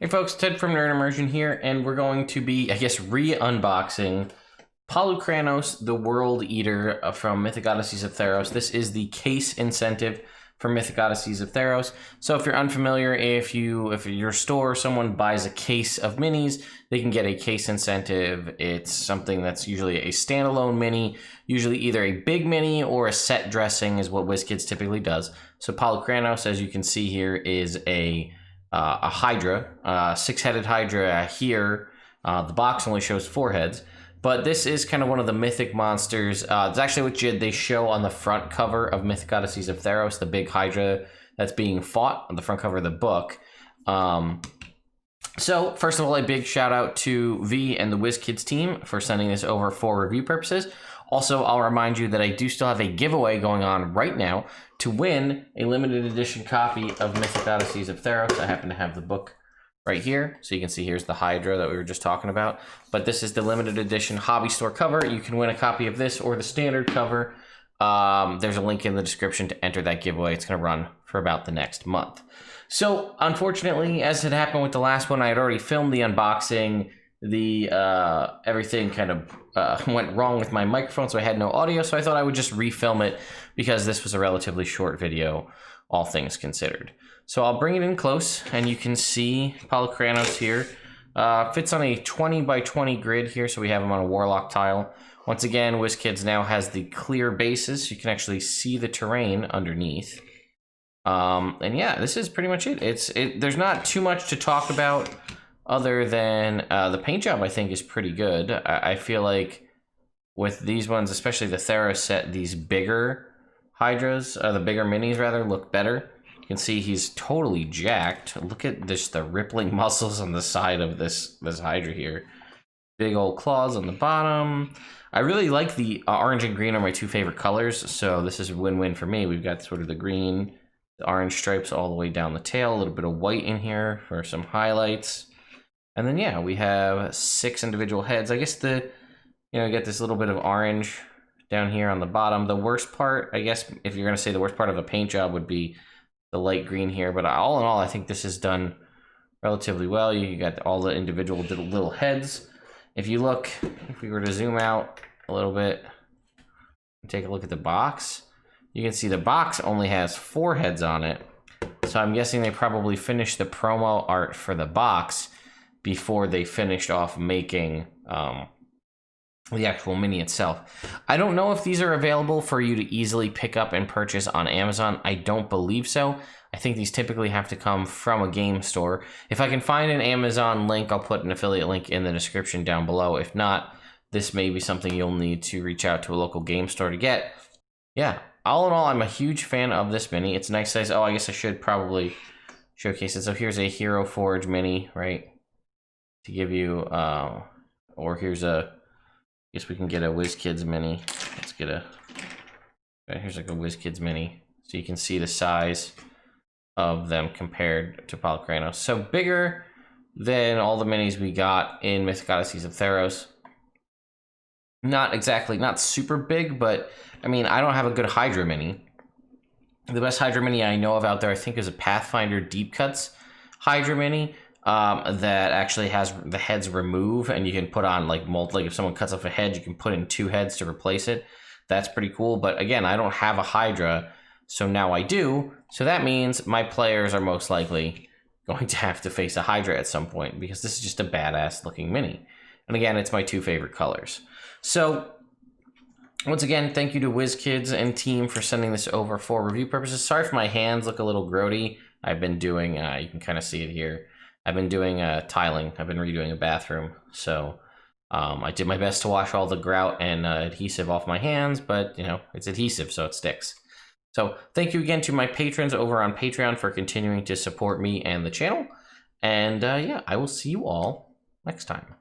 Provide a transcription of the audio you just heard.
Hey folks, Ted from Nerd Immersion here, and we're going to be, I guess, re-unboxing Polukranos, the World Eater from Mythic Odysseys of Theros. This is the case incentive for Mythic Odysseys of Theros. So if you're unfamiliar, if your store, someone buys a case of minis, they can get a case incentive. It's something that's usually a standalone mini, usually either a big mini or a set dressing is what WizKids typically does. So Polukranos, as you can see here, is a hydra, six-headed hydra here. The box only shows 4 heads, but this is kind of one of the mythic monsters. It's actually what they show on the front cover of Mythic Odysseys of Theros, the big hydra that's being fought on the front cover of the book. So first of all, a big shout out to V and the WizKids team for sending this over for review purposes. Also, I'll remind you that I do still have a giveaway going on right now to win a limited edition copy of Mythic Odysseys of Theros. I happen to have the book right here. So you can see here's the hydra that we were just talking about. But this is the limited edition hobby store cover. You can win a copy of this or the standard cover. There's a link in the description to enter that giveaway. It's going to run for about the next month. So unfortunately, as had happened with the last one, I had already filmed the unboxing. Everything kind of went wrong with my microphone, so I had no audio, so I thought I would just refilm it because this was a relatively short video, all things considered. So I'll bring it in close, and you can see Polukranos here. Fits on a 20 by 20 grid here, so we have him on a warlock tile. Once again, WizKids now has the clear bases, so you can actually see the terrain underneath. And yeah, this is pretty much it. There's not too much to talk about other than the paint job. I think is pretty good. I feel like with these ones, especially the Theros set, these bigger hydras, the bigger minis rather, look better. You can see he's totally jacked. Look at this, the rippling muscles on the side of this hydra here. Big old claws on the bottom. I really like the orange and green are my 2 favorite colors, so this is a win-win for me. We've got sort of the green, the orange stripes all the way down the tail, a little bit of white in here for some highlights. And then, yeah, we have 6 individual heads. I guess you get this little bit of orange down here on the bottom. The worst part, I guess, if you're going to say the worst part of a paint job would be the light green here. But all in all, I think this is done relatively well. You got all the individual little heads. If you look, if we were to zoom out a little bit and take a look at the box, you can see the box only has 4 heads on it. So I'm guessing they probably finished the promo art for the box before they finished off making the actual mini itself. I don't know if these are available for you to easily pick up and purchase on Amazon. I don't believe so. I think these typically have to come from a game store. If I can find an Amazon link, I'll put an affiliate link in the description down below. If not, this may be something you'll need to reach out to a local game store to get. Yeah, all in all, I'm a huge fan of this mini. It's a nice size. Oh, I guess I should probably showcase it. So here's a Hero Forge mini, right? To give you, or here's I guess we can get a WizKids mini. Let's get here's like a WizKids mini. So you can see the size of them compared to Polukranos. So bigger than all the minis we got in Mythic Odysseys of Theros. Not super big, but I mean, I don't have a good Hydra mini. The best Hydra mini I know of out there, I think, is a Pathfinder Deep Cuts Hydra mini. That actually has the heads remove, and you can put on like if someone cuts off a head, you can put in 2 heads to replace it. That's pretty cool. But again, I don't have a Hydra, so now I do. So that means my players are most likely going to have to face a Hydra at some point, because this is just a badass looking mini. And again, it's my 2 favorite colors. So once again, thank you to WizKids and team for sending this over for review purposes. Sorry if my hands look a little grody. I've been doing, you can kind of see it here. I've been doing tiling. I've been redoing a bathroom. So I did my best to wash all the grout and adhesive off my hands, but it's adhesive, so it sticks. So thank you again to my patrons over on Patreon for continuing to support me and the channel. And yeah, I will see you all next time.